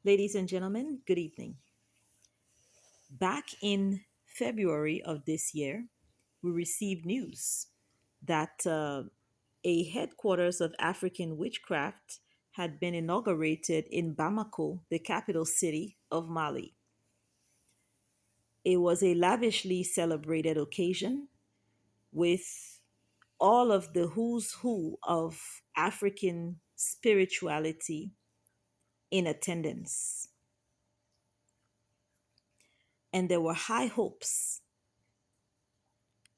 Ladies and gentlemen, good evening. Back in February of this year, we received news that a headquarters of African witchcraft had been inaugurated in Bamako, the capital city of Mali. It was a lavishly celebrated occasion with all of the who's who of African spirituality in attendance. And there were high hopes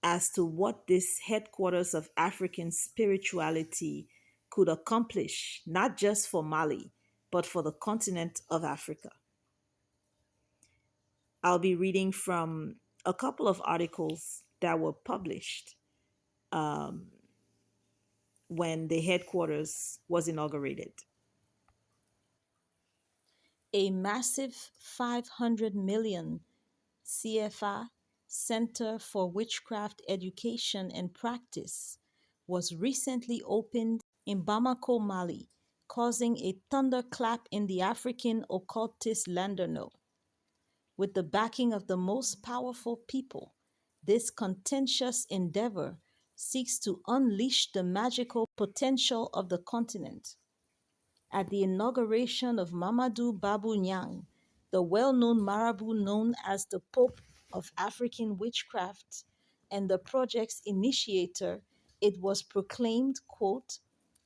as to what this headquarters of African spirituality could accomplish, not just for Mali, but for the continent of Africa. I'll be reading from a couple of articles that were published when the headquarters was inaugurated. A massive 500 million CFA Center for Witchcraft Education and Practice was recently opened in Bamako, Mali, causing a thunderclap in the African occultist landerneau. With the backing of the most powerful people, this contentious endeavor seeks to unleash the magical potential of the continent. At the inauguration of Mamadou Babou Nyang, the well-known Marabout known as the Pope of African Witchcraft and the project's initiator, it was proclaimed, quote,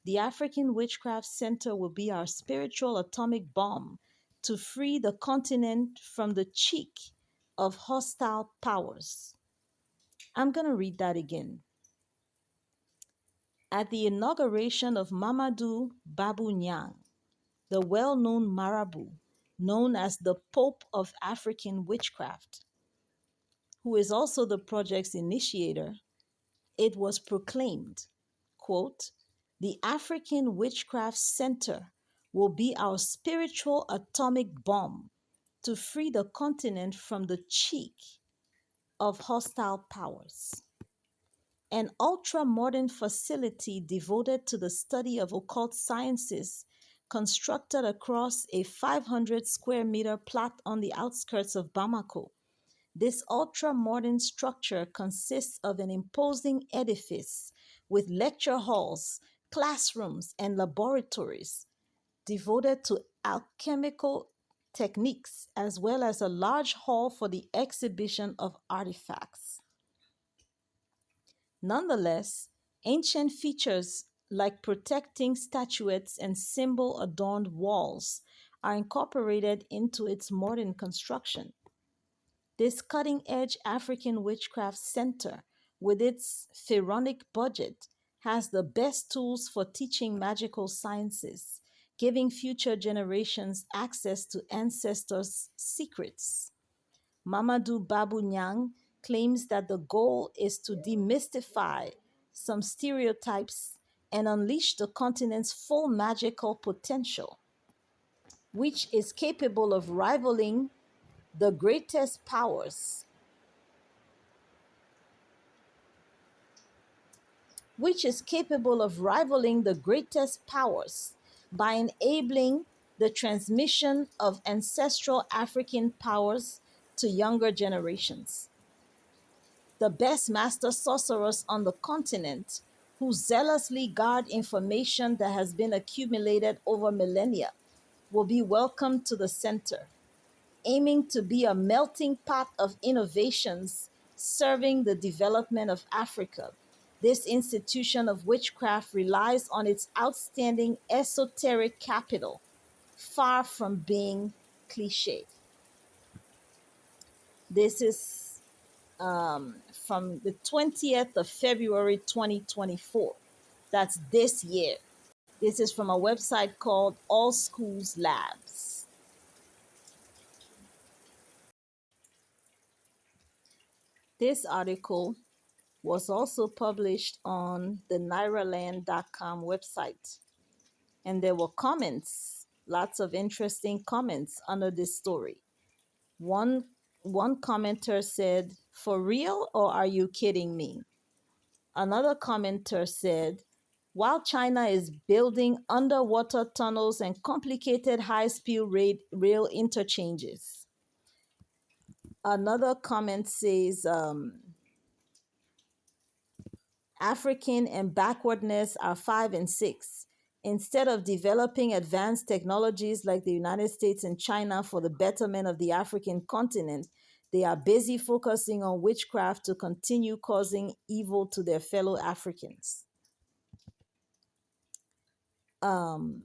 "The African Witchcraft Center will be our spiritual atomic bomb to free the continent from the cheek of hostile powers." I'm going to read that again. At the inauguration of Mamadou Babou Nyang, the well-known Marabout, known as the Pope of African Witchcraft, who is also the project's initiator, it was proclaimed, quote, "The African Witchcraft Center will be our spiritual atomic bomb to free the continent from the cheek of hostile powers." An ultra-modern facility devoted to the study of occult sciences constructed across a 500 square meter plot on the outskirts of Bamako. This ultra-modern structure consists of an imposing edifice with lecture halls, classrooms, and laboratories devoted to alchemical techniques, as well as a large hall for the exhibition of artifacts. Nonetheless, ancient features like protecting statuettes and symbol adorned walls are incorporated into its modern construction. This cutting edge African Witchcraft Center, with its pharaonic budget, has the best tools for teaching magical sciences, giving future generations access to ancestors' secrets. Mamadou Babou Nyang claims that the goal is to demystify some stereotypes and unleash the continent's full magical potential, which is capable of rivaling the greatest powers, by enabling the transmission of ancestral African powers to younger generations. The best master sorcerers on the continent, who zealously guard information that has been accumulated over millennia, will be welcomed to the center, aiming to be a melting pot of innovations serving the development of Africa. This institution of witchcraft relies on its outstanding esoteric capital, far from being cliche. This is from the 20th of February 2024. That's this year. This is from a website called All Schools Labs. This article was also published on the nairaland.com website. And there were comments, lots of interesting comments under this story. One commenter said, "For real, or are you kidding me?" Another commenter said, While China is building underwater tunnels and complicated high-speed rail interchanges. Another comment says African and backwardness are 5 and 6. Instead of developing advanced technologies like the United States and China for the betterment of the African continent, they are busy focusing on witchcraft to continue causing evil to their fellow Africans. Um,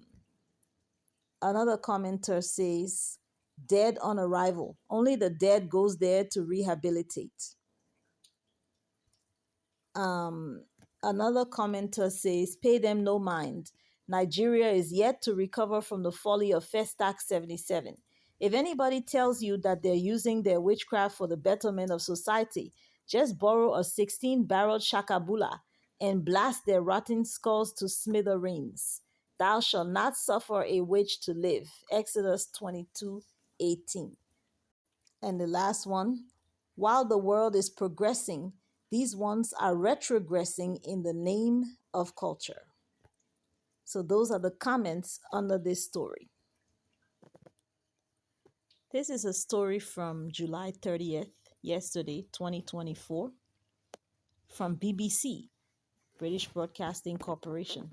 Another commenter says, dead on arrival. Only the dead goes there to rehabilitate. Um, Another commenter says, pay them no mind. Nigeria is yet to recover from the folly of Festac 77. If anybody tells you that they're using their witchcraft for the betterment of society, just borrow a 16-barreled shakabula and blast their rotten skulls to smithereens. Thou shalt not suffer a witch to live. Exodus 22:18. And the last one, while the world is progressing, these ones are retrogressing in the name of culture. So those are the comments under this story. This is a story from July 30th, yesterday, 2024, from BBC, British Broadcasting Corporation.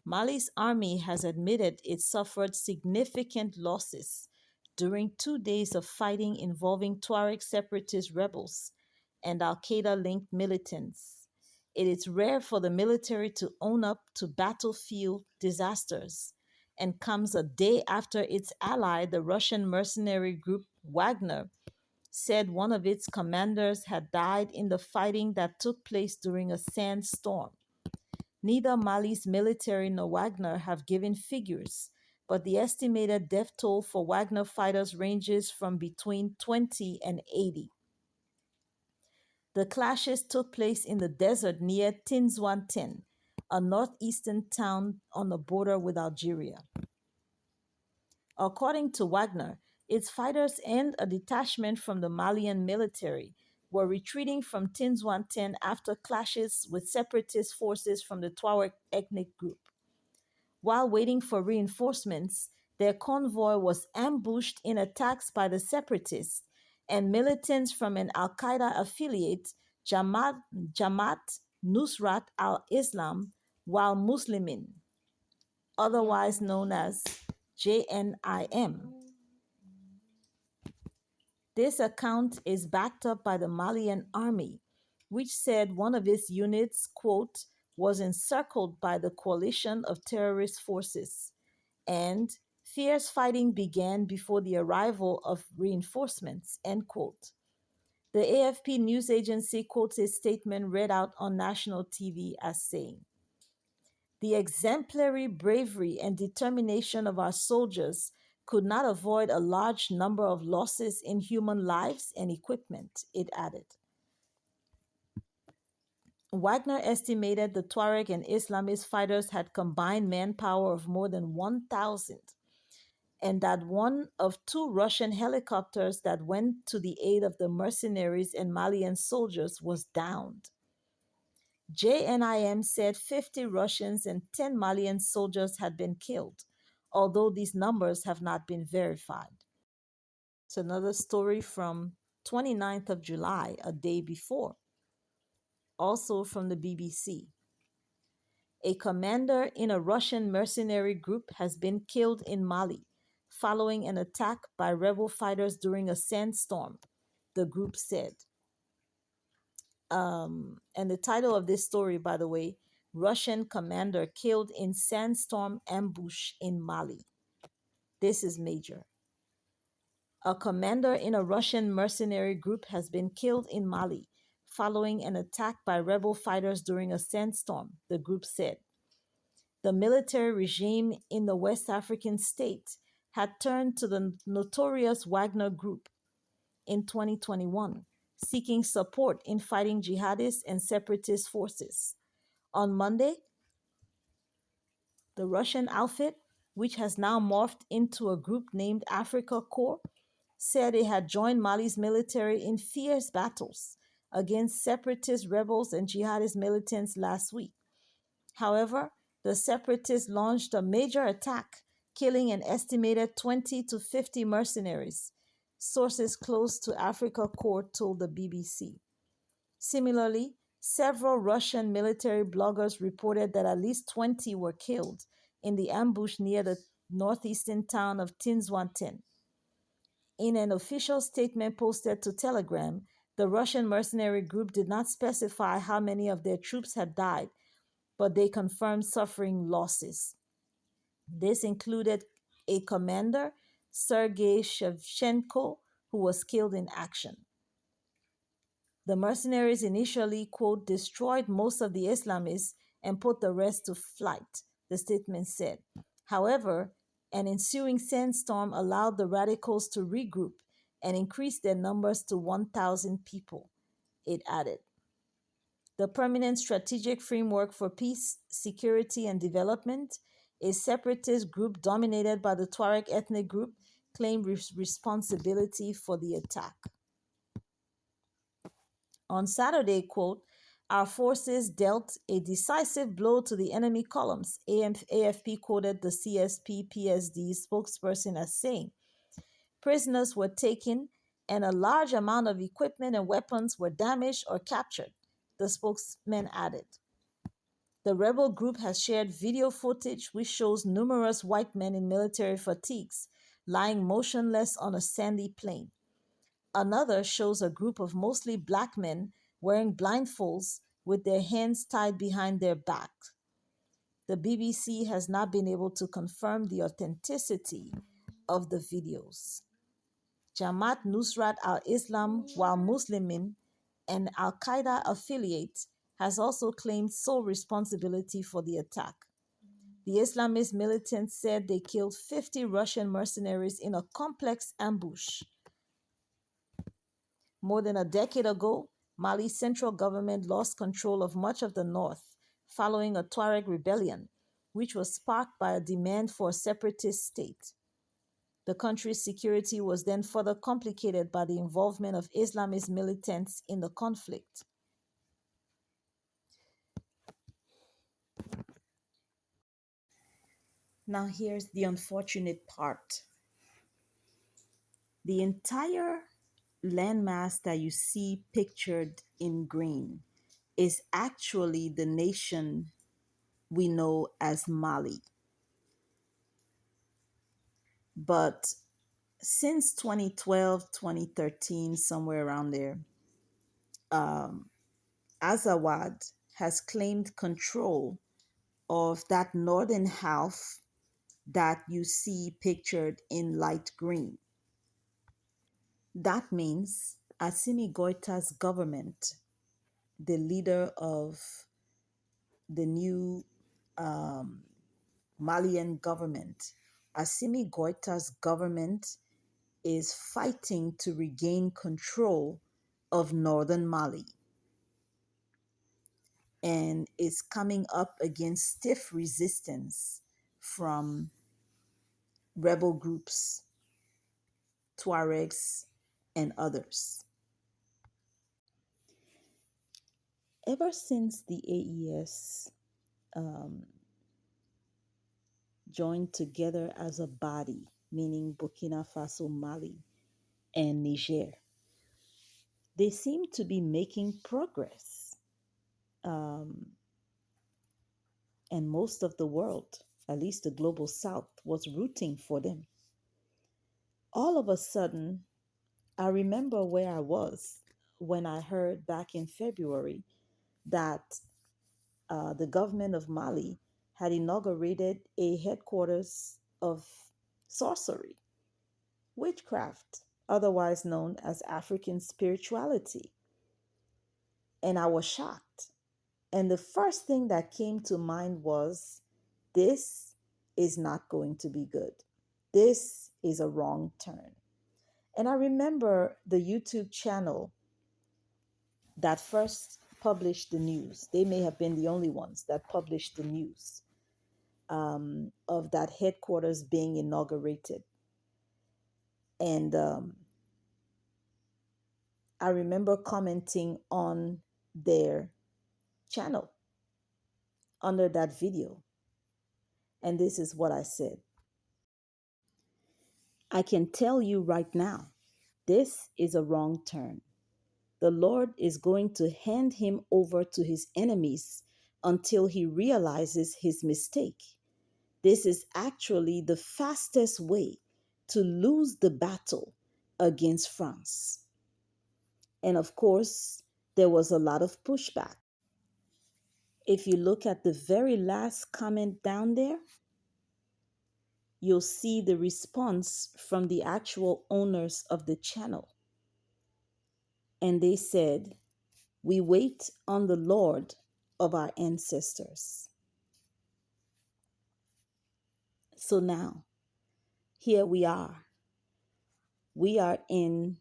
Mali's army has admitted it suffered significant losses during 2 days of fighting involving Tuareg separatist rebels and Al Qaeda linked militants. It is rare for the military to own up to battlefield disasters and comes a day after its ally, the Russian mercenary group Wagner, said one of its commanders had died in the fighting that took place during a sandstorm. Neither Mali's military nor Wagner have given figures, but the estimated death toll for Wagner fighters ranges from between 20 and 80. The clashes took place in the desert near Tinzouanten, a northeastern town on the border with Algeria. According to Wagner, its fighters and a detachment from the Malian military were retreating from Tinzouanten after clashes with separatist forces from the Tuareg ethnic group. While waiting for reinforcements, their convoy was ambushed in attacks by the separatists and militants from an Al Qaeda affiliate, Jamaat Nusrat al Islam wal Muslimin, otherwise known as JNIM. This account is backed up by the Malian army, which said one of its units, quote, was encircled by the coalition of terrorist forces, and fierce fighting began before the arrival of reinforcements, end quote. The AFP news agency quotes a statement read out on national TV as saying, the exemplary bravery and determination of our soldiers could not avoid a large number of losses in human lives and equipment, it added. Wagner estimated the Tuareg and Islamist fighters had combined manpower of more than 1,000, and that one of 2 Russian helicopters that went to the aid of the mercenaries and Malian soldiers was downed. JNIM said 50 Russians and 10 Malian soldiers had been killed, although these numbers have not been verified. It's another story from 29th of July, a day before, also from the BBC. A commander in a Russian mercenary group has been killed in Mali following an attack by rebel fighters during a sandstorm, the group said. And the title of this story, by the way, Russian commander killed in sandstorm ambush in Mali. This is major. A commander in a Russian mercenary group has been killed in Mali following an attack by rebel fighters during a sandstorm, the group said. The military regime in the West African state had turned to the notorious Wagner group in 2021, seeking support in fighting jihadist and separatist forces. On Monday, the Russian outfit, which has now morphed into a group named Africa Corps, said it had joined Mali's military in fierce battles against separatist rebels and jihadist militants last week, However, the separatists launched a major attack, killing an estimated 20 to 50 mercenaries, sources close to Africa Court told the BBC. Similarly, several Russian military bloggers reported that at least 20 were killed in the ambush near the northeastern town of Tinzwanten. In an official statement posted to Telegram, the Russian mercenary group did not specify how many of their troops had died, but they confirmed suffering losses. This included a commander, Sergei Shevchenko, who was killed in action. The mercenaries initially, quote, destroyed most of the Islamists and put the rest to flight, the statement said. However, an ensuing sandstorm allowed the radicals to regroup and increase their numbers to 1,000 people, it added. The Permanent Strategic Framework for Peace, Security, and Development, a separatist group dominated by the Tuareg ethnic group, claimed responsibility for the attack. On Saturday, quote, our forces dealt a decisive blow to the enemy columns, AFP quoted the CSP PSD spokesperson as saying. Prisoners were taken and a large amount of equipment and weapons were damaged or captured, the spokesman added. The rebel group has shared video footage which shows numerous white men in military fatigues lying motionless on a sandy plain. Another shows a group of mostly black men wearing blindfolds with their hands tied behind their backs. The BBC has not been able to confirm the authenticity of the videos. Jamaat Nusrat al-Islam, while Muslimin, an al-Qaeda affiliate, has also claimed sole responsibility for the attack. The Islamist militants said they killed 50 Russian mercenaries in a complex ambush. More than a decade ago, Mali's central government lost control of much of the north following a Tuareg rebellion, which was sparked by a demand for a separatist state. The country's security was then further complicated by the involvement of Islamist militants in the conflict. Now, here's the unfortunate part. The entire landmass that you see pictured in green is actually the nation we know as Mali. But since 2012, 2013, somewhere around there, um, Azawad has claimed control of that northern half that you see pictured in light green. That means Assimi Goita's government, the leader of the new um, Malian government, Assimi Goita's government is fighting to regain control of northern Mali and is coming up against stiff resistance from rebel groups, Tuaregs, and others. Ever since the AES um, joined together as a body, meaning Burkina Faso, Mali, and Niger, they seem to be making progress. Um, and most of the world, at least the global south, was rooting for them. All of a sudden, I remember where I was when I heard back in February that the government of Mali had inaugurated a headquarters of sorcery, witchcraft, otherwise known as African spirituality. And I was shocked. And the first thing that came to mind was this is not going to be good. This is a wrong turn. And I remember the YouTube channel that first published the news. They may have been the only ones that published the news of that headquarters being inaugurated. And I remember commenting on their channel. under that video. And this is what I said. I can tell you right now, this is a wrong turn. The Lord is going to hand him over to his enemies until he realizes his mistake. This is actually the fastest way to lose the battle against France. And of course, there was a lot of pushback. If you look at the very last comment down there, you'll see the response from the actual owners of the channel. And they said, "We wait on the Lord of our ancestors." So now, here we are. We are in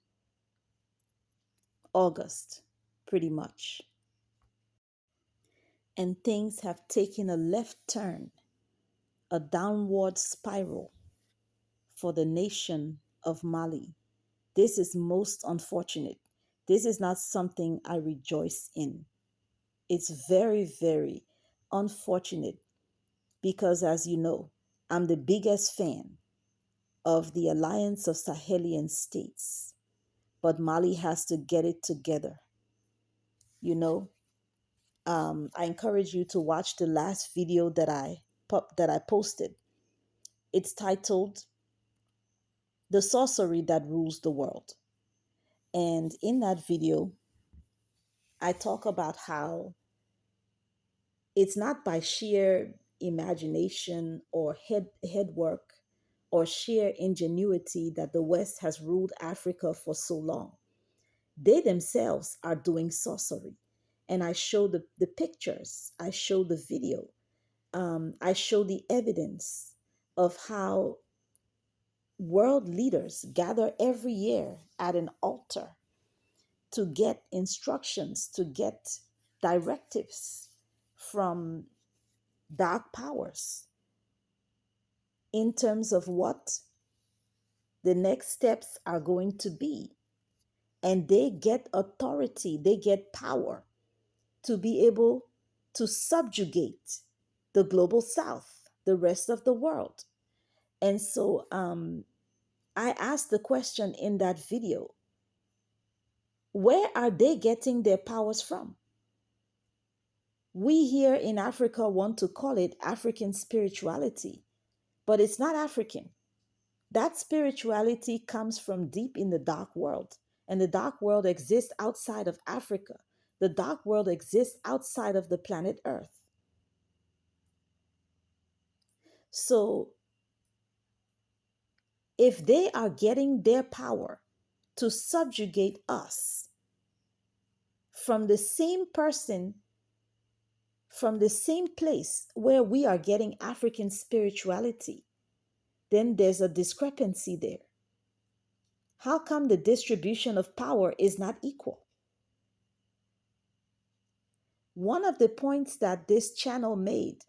August, pretty much. And things have taken a left turn, a downward spiral for the nation of Mali. This is most unfortunate. This is not something I rejoice in. It's very, very unfortunate because, as you know, I'm the biggest fan of the Alliance of Sahelian States. But Mali has to get it together. You know, I encourage you to watch the last video that I posted. It's titled "The Sorcery That Rules the World." And in that video, I talk about how it's not by sheer imagination or head work or sheer ingenuity that the West has ruled Africa for so long. They themselves are doing sorcery. And I show the pictures, I show the video, I show the evidence of how world leaders gather every year at an altar to get instructions, to get directives from dark powers in terms of what the next steps are going to be. And they get authority, they get power to be able to subjugate the global south, the rest of the world. And so I asked the question in that video, where are they getting their powers from? We here in Africa want to call it African spirituality, but it's not African. That spirituality comes from deep in the dark world. And the dark world exists outside of Africa. The dark world exists outside of the planet Earth. So if they are getting their power to subjugate us from the same person, from the same place where we are getting African spirituality, then there's a discrepancy there. How come the distribution of power is not equal? One of the points that this channel made,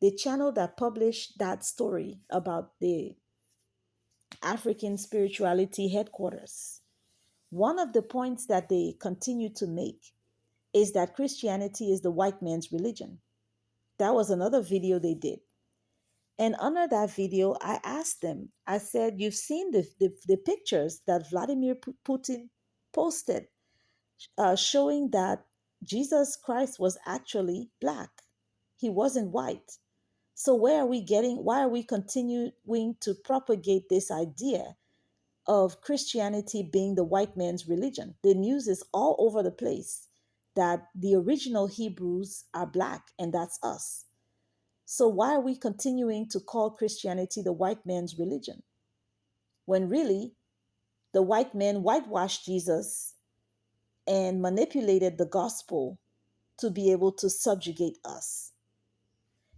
the channel that published that story about the African spirituality headquarters, one of the points that they continue to make is that Christianity is the white man's religion. That was another video they did. And under that video, I asked them, I said, "You've seen the pictures that Vladimir Putin posted showing that Jesus Christ was actually black. He wasn't white. So why are we continuing to propagate this idea of Christianity being the white man's religion? The news is all over the place that the original Hebrews are black, and that's us. So why are we continuing to call Christianity the white man's religion? When really, the white man whitewashed Jesus and manipulated the gospel to be able to subjugate us.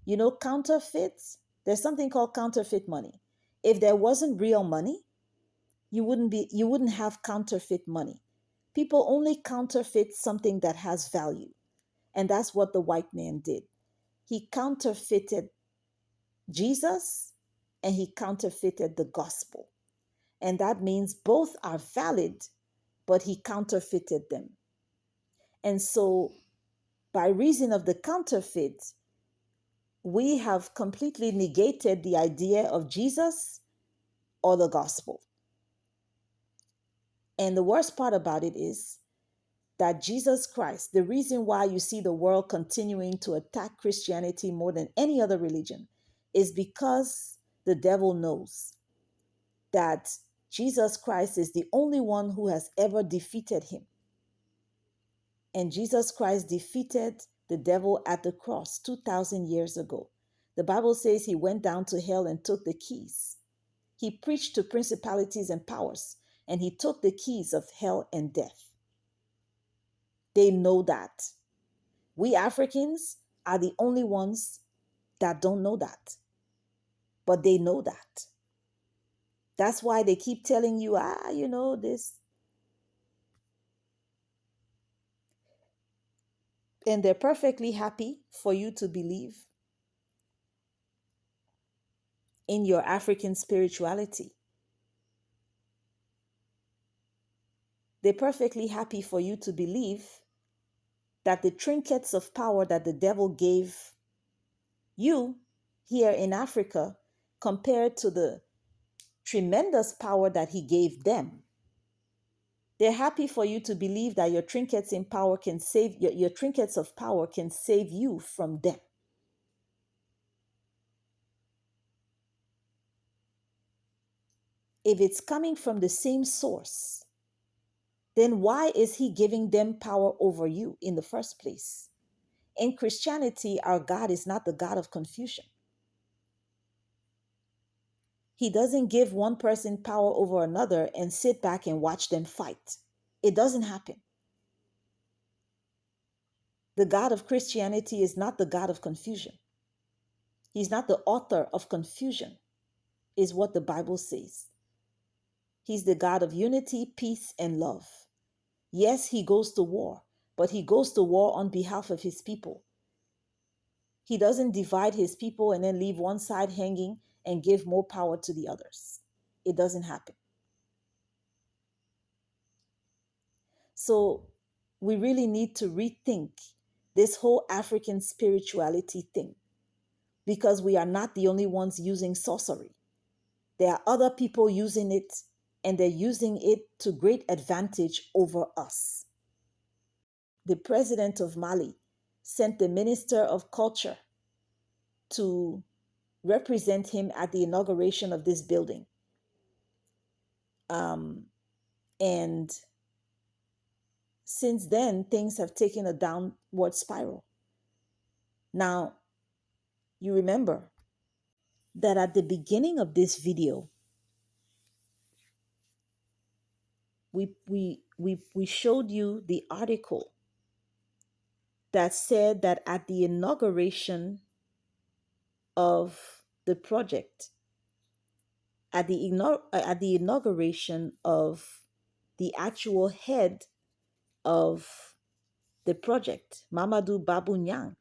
You know, counterfeits, there's something called counterfeit money. If there wasn't real money, you wouldn't have counterfeit money. People only counterfeit something that has value. And that's what the white man did. He counterfeited Jesus and he counterfeited the gospel. And that means both are valid, but he counterfeited them. And so, by reason of the counterfeit, we have completely negated the idea of Jesus or the gospel. And the worst part about it is that Jesus Christ, the reason why you see the world continuing to attack Christianity more than any other religion, is because the devil knows that Jesus Christ is the only one who has ever defeated him. And Jesus Christ defeated the devil at the cross 2,000 years ago. The Bible says he went down to hell and took the keys. He preached to principalities and powers, and he took the keys of hell and death. They know that. We Africans are the only ones that don't know that, but they know that. That's why they keep telling you, this. And they're perfectly happy for you to believe in your African spirituality. They're perfectly happy for you to believe that the trinkets of power that the devil gave you here in Africa compared to the tremendous power that he gave them. They're happy for you to believe that your trinkets in power can save your trinkets of power can save you from them. If it's coming from the same source, then why is he giving them power over you in the first place? In Christianity, our God is not the God of confusion. He doesn't give one person power over another and sit back and watch them fight. It doesn't happen. The God of Christianity is not the God of confusion. He's not the author of confusion, is what the Bible says. He's the God of unity, peace, and love. Yes, he goes to war, but he goes to war on behalf of his people. He doesn't divide his people and then leave one side hanging and give more power to the others. It doesn't happen. So we really need to rethink this whole African spirituality thing, because we are not the only ones using sorcery. There are other people using it, and they're using it to great advantage over us. The president of Mali sent the minister of culture to represent him at the inauguration of this building. And since then, things have taken a downward spiral. Now, you remember that at the beginning of this video, we showed you the article that said that at the inauguration of the project, at the inauguration of the actual head of the project, Mamadou Babou Nyang,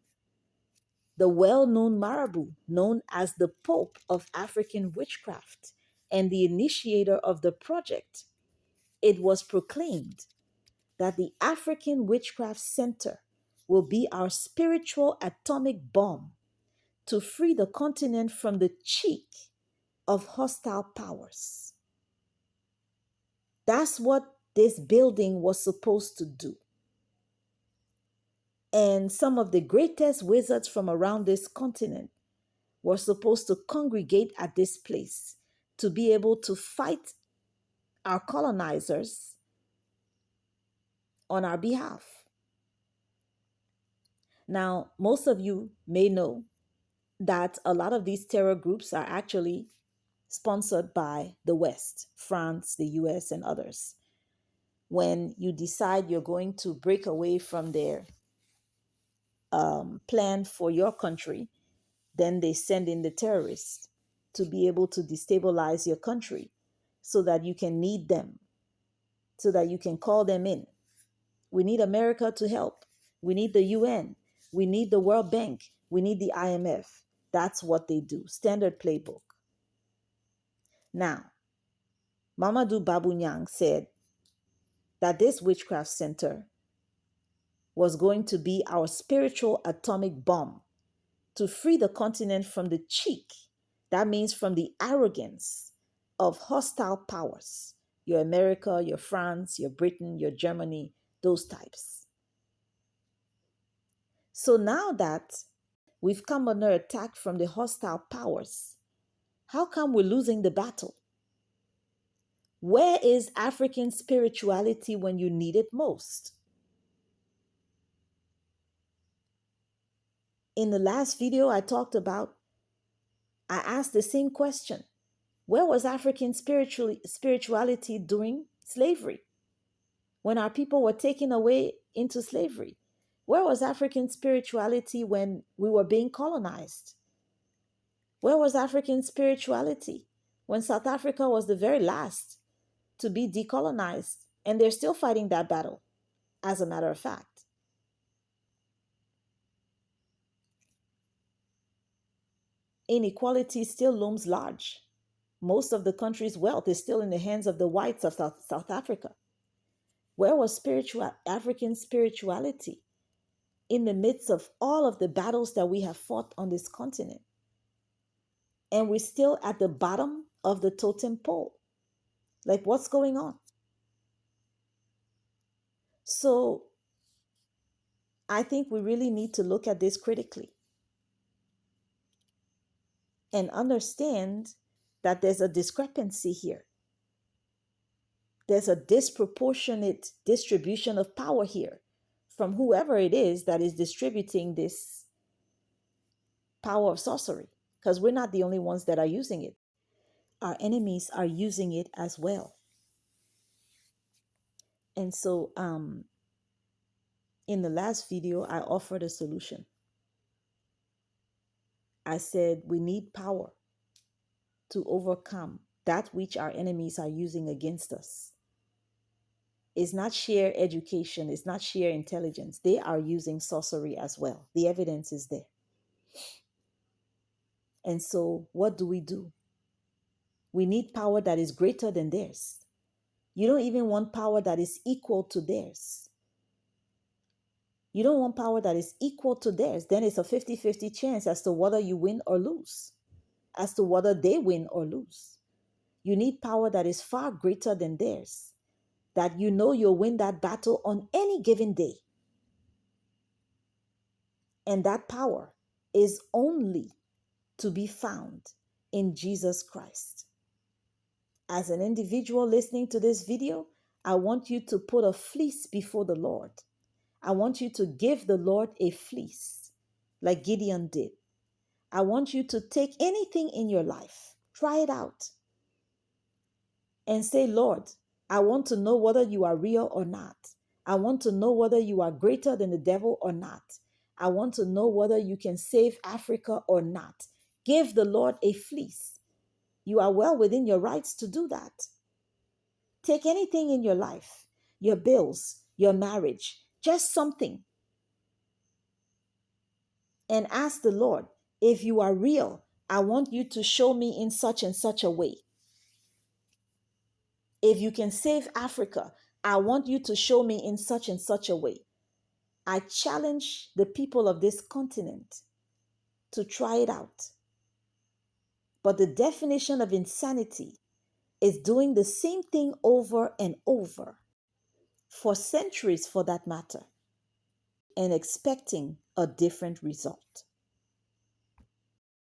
the well-known Marabout, known as the Pope of African Witchcraft and the initiator of the project, it was proclaimed that the African Witchcraft Center will be our spiritual atomic bomb to free the continent from the cheek of hostile powers. That's what this building was supposed to do. And some of the greatest wizards from around this continent were supposed to congregate at this place to be able to fight our colonizers on our behalf. Now, most of you may know that a lot of these terror groups are actually sponsored by the West, France, the US, and others. When you decide you're going to break away from their plan for your country, then they send in the terrorists to be able to destabilize your country so that you can need them, so that you can call them in. We need America to help. We need the UN. We need the World Bank. We need the IMF. That's what they do. Standard playbook. Now, Mamadou Babou Nyang said that this witchcraft center was going to be our spiritual atomic bomb to free the continent from the cheek, that means from the arrogance of hostile powers, your America, your France, your Britain, your Germany, those types. So now that we've come under attack from the hostile powers, how come we're losing the battle? Where is African spirituality when you need it most? In the last video I asked the same question. Where was African spirituality during slavery? When our people were taken away into slavery? Where was African spirituality when we were being colonized? Where was African spirituality when South Africa was the very last to be decolonized? And they're still fighting that battle, as a matter of fact. Inequality still looms large. Most of the country's wealth is still in the hands of the whites of South Africa. Where was African spirituality in the midst of all of the battles that we have fought on this continent? And we're still at the bottom of the totem pole. Like, what's going on? So I think we really need to look at this critically and understand that there's a discrepancy here. There's a disproportionate distribution of power here from whoever it is that is distributing this power of sorcery, because we're not the only ones that are using it. Our enemies are using it as well. And so in the last video, I offered a solution. I said we need power to overcome that which our enemies are using against us. It's not sheer education, it's not sheer intelligence. They are using sorcery as well. The evidence is there. And so what do? We need power that is greater than theirs. You don't even want power that is equal to theirs. You don't want power that is equal to theirs. Then it's a 50-50 chance as to whether you win or lose, as to whether they win or lose. You need power that is far greater than theirs, that you know you'll win that battle on any given day. And that power is only to be found in Jesus Christ. As an individual listening to this video, I want you to put a fleece before the Lord. I want you to give the Lord a fleece, like Gideon did. I want you to take anything in your life, try it out, and say, Lord, I want to know whether you are real or not. I want to know whether you are greater than the devil or not. I want to know whether you can save Africa or not. Give the Lord a fleece. You are well within your rights to do that. Take anything in your life, your bills, your marriage, just something, and ask the Lord, if you are real, I want you to show me in such and such a way. If you can save Africa, I want you to show me in such and such a way. I challenge the people of this continent to try it out. But the definition of insanity is doing the same thing over and over, for centuries for that matter, and expecting a different result.